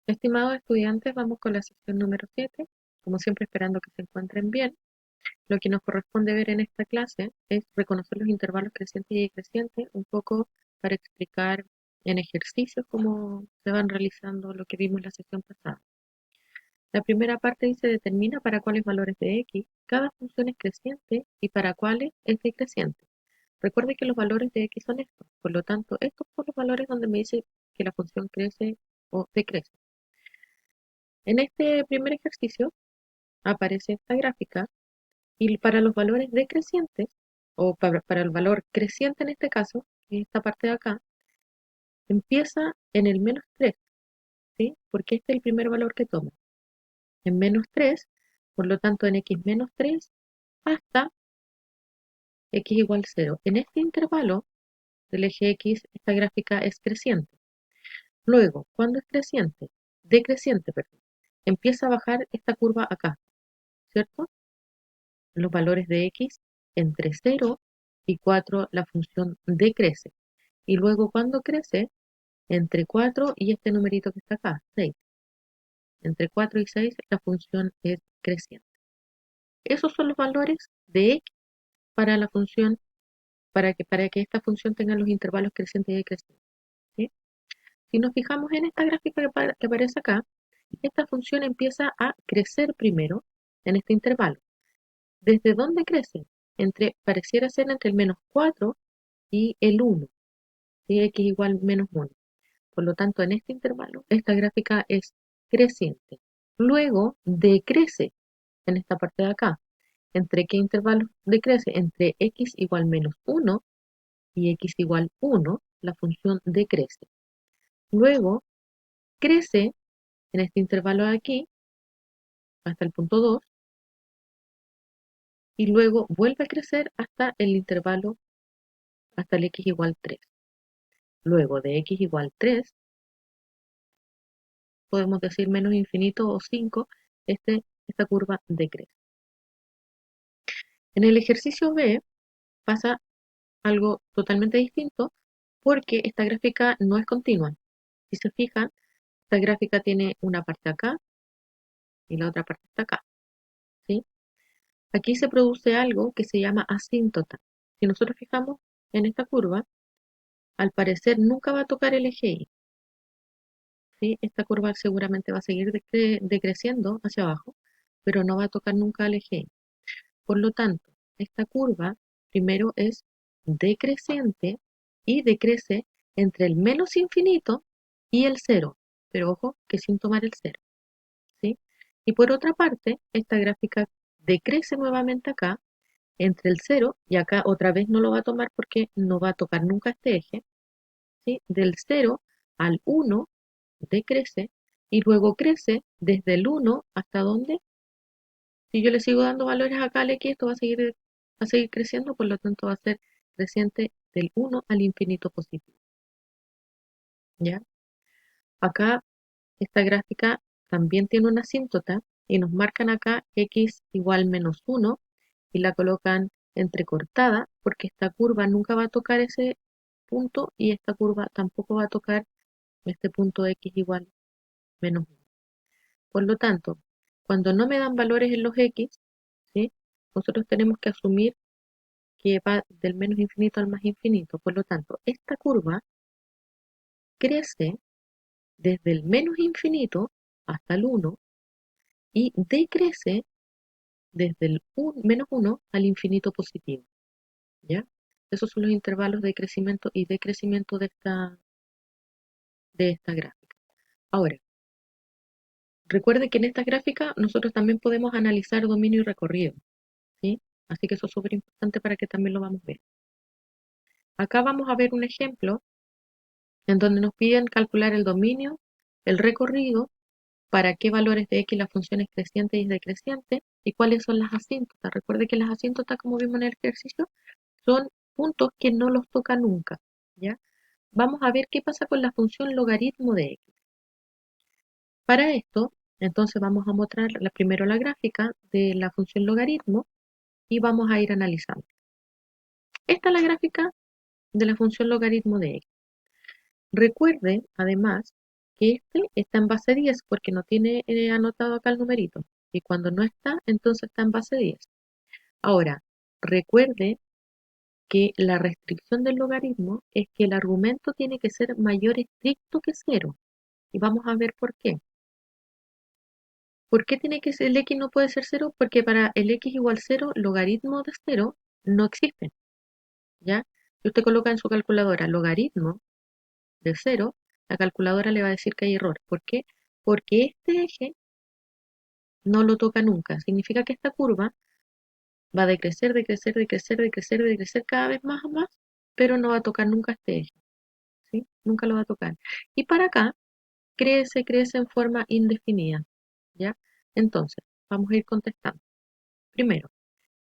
Estimados estudiantes, vamos con la sección número 7, como siempre esperando que se encuentren bien. Lo que nos corresponde ver en esta clase es reconocer los intervalos crecientes y decrecientes, un poco para explicar en ejercicios cómo se van realizando lo que vimos en la sección pasada. La primera parte dice determina para cuáles valores de x cada función es creciente y para cuáles es decreciente. Recuerde que los valores de x son estos, por lo tanto, estos son los valores donde me dice que la función crece o decrece. En este primer ejercicio aparece esta gráfica y para los valores decrecientes, o para el valor creciente en este caso, que es esta parte de acá, empieza en el menos 3, ¿sí? Porque este es el primer valor que toma. En menos 3, por lo tanto en x menos 3 hasta x igual 0. En este intervalo del eje x, esta gráfica es creciente. Luego, ¿cuándo es creciente? Decreciente, perdón. Empieza a bajar esta curva acá, ¿cierto? Los valores de x entre 0 y 4 la función decrece. Y luego cuando crece, entre 4 y este numerito que está acá, 6. Entre 4 y 6 la función es creciente. Esos son los valores de x para la función, para que esta función tenga los intervalos crecientes y decrecientes, ¿sí? Si nos fijamos en esta gráfica que aparece acá, esta función empieza a crecer primero en este intervalo. ¿Desde dónde crece? Pareciera ser entre el menos 4 y el 1, ¿sí? X igual menos 1. Por lo tanto, en este intervalo, esta gráfica es creciente. Luego, decrece en esta parte de acá. ¿Entre qué intervalo decrece? Entre x igual menos 1 y x igual 1, la función decrece. Luego, crece en este intervalo de aquí, hasta el punto 2, y luego vuelve a crecer hasta el intervalo, hasta el x igual 3. Luego de x igual 3, podemos decir menos infinito o 5, esta curva decrece. En el ejercicio B pasa algo totalmente distinto porque esta gráfica no es continua. Si se fijan, esta gráfica tiene una parte acá y la otra parte está acá, ¿sí? Aquí se produce algo que se llama asíntota. Si nosotros fijamos en esta curva, al parecer nunca va a tocar el eje Y, ¿sí? Esta curva seguramente va a seguir decreciendo hacia abajo, pero no va a tocar nunca el eje Y. Por lo tanto, esta curva primero es decreciente y decrece entre el menos infinito y el cero, pero ojo que sin tomar el cero, ¿sí? Y por otra parte, esta gráfica decrece nuevamente acá entre el cero, y acá otra vez no lo va a tomar porque no va a tocar nunca este eje, ¿sí? Del 0 al 1 decrece y luego crece desde el 1 hasta donde, si yo le sigo dando valores acá al x, esto va a seguir creciendo, por lo tanto va a ser creciente del 1 al infinito positivo, ¿ya? Acá esta gráfica también tiene una asíntota y nos marcan acá x igual menos 1 y la colocan entrecortada porque esta curva nunca va a tocar ese punto y esta curva tampoco va a tocar este punto x igual menos 1. Por lo tanto, cuando no me dan valores en los x, ¿sí? Nosotros tenemos que asumir que va del menos infinito al más infinito. Por lo tanto, esta curva crece desde el menos infinito hasta el 1 y decrece desde el menos 1 al infinito positivo, ¿ya? Esos son los intervalos de crecimiento y decrecimiento de esta gráfica. Ahora, recuerde que en esta gráfica nosotros también podemos analizar dominio y recorrido, ¿sí? Así que eso es súper importante para que también lo vamos a ver. Acá vamos a ver un ejemplo en donde nos piden calcular el dominio, el recorrido, para qué valores de x la función es creciente y es decreciente, y cuáles son las asíntotas. Recuerde que las asíntotas, como vimos en el ejercicio, son puntos que no los toca nunca, ¿ya? Vamos a ver qué pasa con la función logaritmo de x. Para esto, entonces vamos a mostrar primero la gráfica de la función logaritmo y vamos a ir analizando. Esta es la gráfica de la función logaritmo de x. Recuerde, además, que este está en base 10 porque no tiene anotado acá el numerito. Y cuando no está, entonces está en base 10. Ahora, recuerde que la restricción del logaritmo es que el argumento tiene que ser mayor estricto que cero. Y vamos a ver por qué. ¿Por qué tiene que ser el x no puede ser cero? Porque para el x igual cero, logaritmo de cero no existe. ¿Ya? Si usted coloca en su calculadora logaritmo de cero, la calculadora le va a decir que hay error. ¿Por qué? Porque este eje no lo toca nunca. Significa que esta curva va a decrecer, decrecer, decrecer, decrecer, decrecer cada vez más o más, pero no va a tocar nunca este eje. ¿Sí? Nunca lo va a tocar. Y para acá, crece, crece en forma indefinida. ¿Ya? Entonces, vamos a ir contestando. Primero,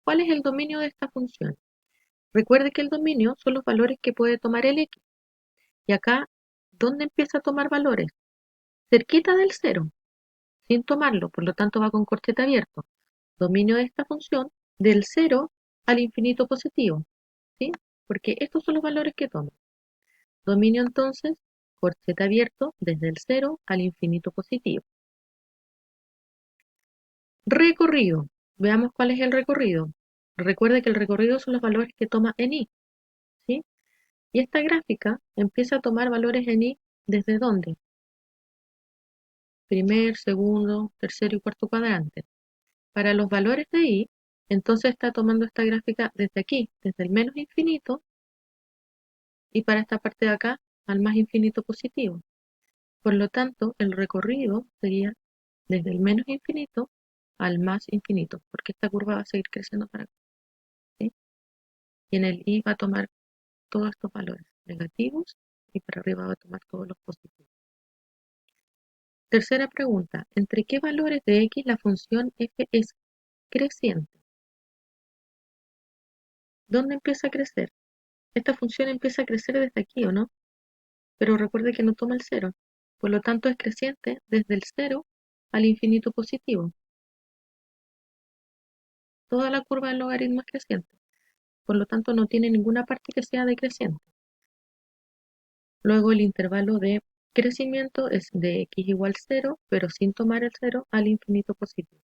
¿cuál es el dominio de esta función? Recuerde que el dominio son los valores que puede tomar el x. Y acá, ¿dónde empieza a tomar valores? Cerquita del cero, sin tomarlo, por lo tanto va con corchete abierto. Dominio de esta función del cero al infinito positivo, ¿sí? Porque estos son los valores que toma. Dominio entonces, corchete abierto desde el cero al infinito positivo. Recorrido. Veamos cuál es el recorrido. Recuerde que el recorrido son los valores que toma en i, ¿sí? Y esta gráfica empieza a tomar valores en i ¿desde dónde? Primer, segundo, tercero y cuarto cuadrante. Para los valores de i, entonces está tomando esta gráfica desde aquí, desde el menos infinito, y para esta parte de acá, al más infinito positivo. Por lo tanto, el recorrido sería desde el menos infinito al más infinito, porque esta curva va a seguir creciendo para acá, ¿sí? Y en el i va a tomar todos estos valores negativos y para arriba va a tomar todos los positivos. Tercera pregunta, ¿entre qué valores de x la función f es creciente? ¿Dónde empieza a crecer? Esta función empieza a crecer desde aquí, ¿o no? Pero recuerde que no toma el cero. Por lo tanto, es creciente desde el cero al infinito positivo. Toda la curva del logaritmo es creciente. Por lo tanto, no tiene ninguna parte que sea decreciente. Luego, el intervalo de crecimiento es de x igual 0, pero sin tomar el 0 al infinito positivo.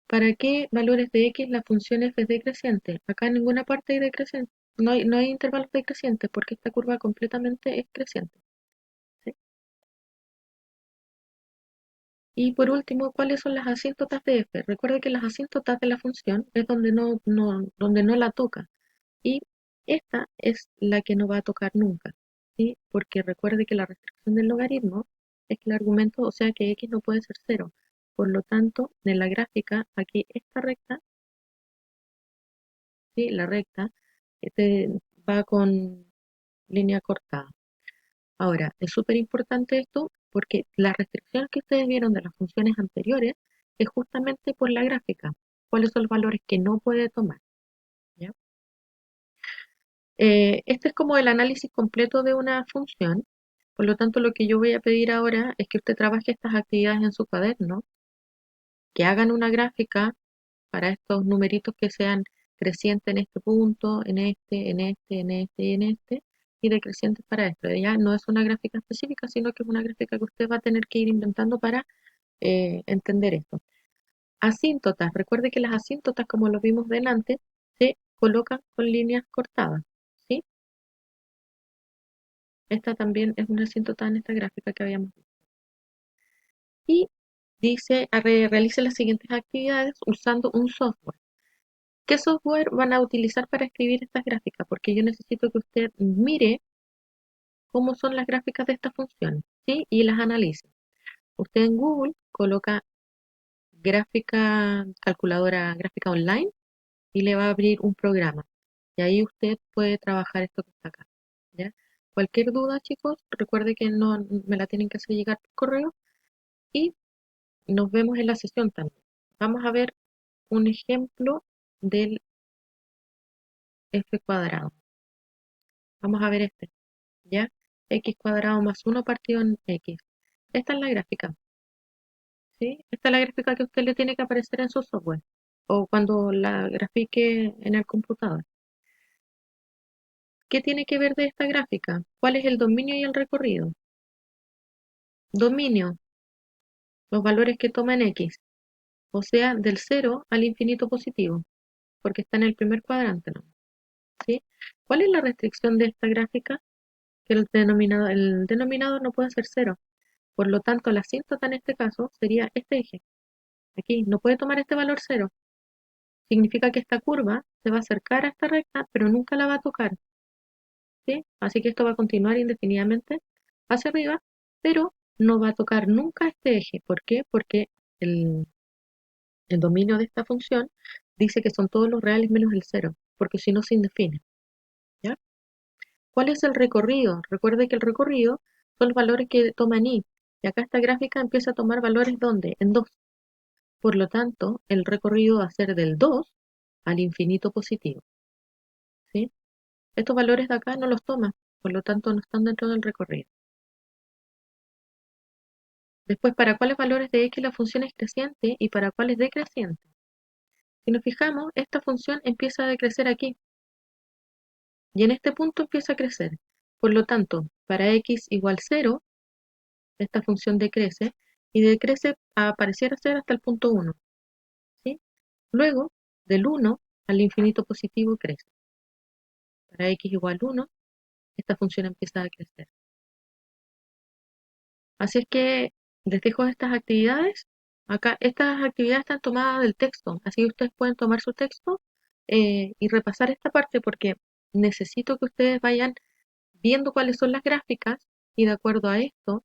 ¿Para qué valores de x la función f es decreciente? Acá en ninguna parte hay decreciente. No hay intervalos decrecientes porque esta curva completamente es creciente, ¿sí? Y por último, ¿cuáles son las asíntotas de f? Recuerde que las asíntotas de la función es donde no la toca. Y esta es la que no va a tocar nunca, ¿sí? Porque recuerde que la restricción del logaritmo es que el argumento, o sea que x no puede ser cero. Por lo tanto, en la gráfica, aquí esta recta, ¿sí? La recta, este, va con línea cortada. Ahora, es súper importante esto porque las restricciones que ustedes vieron de las funciones anteriores es justamente por la gráfica. ¿Cuáles son los valores que no puede tomar? ¿Ya? Este es como el análisis completo de una función. Por lo tanto, lo que yo voy a pedir ahora es que usted trabaje estas actividades en su cuaderno, que hagan una gráfica para estos numeritos que sean crecientes en este punto, en este, en este, en este y en este, y decrecientes para esto. Ya no es una gráfica específica, sino que es una gráfica que usted va a tener que ir inventando para entender esto. Asíntotas. Recuerde que las asíntotas, como lo vimos delante, se colocan con líneas cortadas, ¿sí? Esta también es una asíntota en esta gráfica que habíamos visto. Y dice, realice las siguientes actividades usando un software. ¿Qué software van a utilizar para escribir estas gráficas? Porque yo necesito que usted mire cómo son las gráficas de estas funciones, ¿sí? Y las analice. Usted en Google coloca gráfica, calculadora gráfica online y le va a abrir un programa. Y ahí usted puede trabajar esto que está acá, ¿ya? Cualquier duda, chicos, recuerde que no me la tienen que hacer llegar por correo y nos vemos en la sesión también. Vamos a ver un ejemplo del f cuadrado. Vamos a ver este, ¿ya? X cuadrado más 1 partido en X. Esta es la gráfica, ¿sí? Esta es la gráfica que a usted le tiene que aparecer en su software o cuando la grafique en el computador. ¿Qué tiene que ver de esta gráfica? ¿Cuál es el dominio y el recorrido? Dominio, los valores que toma en X, o sea, del 0 al infinito positivo, porque está en el primer cuadrante, ¿no? ¿Sí? ¿Cuál es la restricción de esta gráfica? Que el denominador no puede ser 0. Por lo tanto, la asíntota en este caso sería este eje. Aquí no puede tomar este valor 0. Significa que esta curva se va a acercar a esta recta, pero nunca la va a tocar. ¿Sí? Así que esto va a continuar indefinidamente hacia arriba, pero no va a tocar nunca este eje. ¿Por qué? Porque el, el dominio de esta función dice que son todos los reales menos el 0, porque si no se indefine. ¿Ya? ¿Cuál es el recorrido? Recuerde que el recorrido son los valores que toman i. Y acá esta gráfica empieza a tomar valores ¿dónde? En 2. Por lo tanto, el recorrido va a ser del 2 al infinito positivo. ¿Sí? Estos valores de acá no los toma, por lo tanto no están dentro del recorrido. Después, ¿para cuáles valores de x la función es creciente y para cuáles decreciente? Si nos fijamos, esta función empieza a decrecer aquí y en este punto empieza a crecer. Por lo tanto, para x igual 0, esta función decrece y decrece a pareciera ser hasta el punto 1. ¿Sí? Luego, del 1 al infinito positivo crece. Para x igual 1, esta función empieza a crecer. Así es que les dejo estas actividades. Acá, estas actividades están tomadas del texto, así que ustedes pueden tomar su texto y repasar esta parte porque necesito que ustedes vayan viendo cuáles son las gráficas y de acuerdo a esto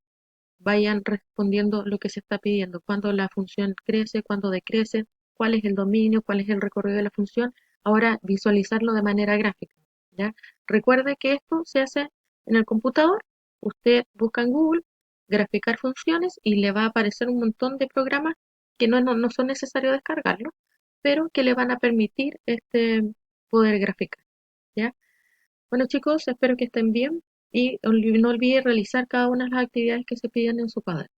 vayan respondiendo lo que se está pidiendo, cuándo la función crece, cuándo decrece, cuál es el dominio, cuál es el recorrido de la función. Ahora visualizarlo de manera gráfica, ¿ya? Recuerde que esto se hace en el computador. Usted busca en Google graficar funciones y le va a aparecer un montón de programas que no son necesarios descargarlos, pero que le van a permitir poder graficar, ¿ya? Bueno chicos, espero que estén bien y no olviden realizar cada una de las actividades que se piden en su cuaderno.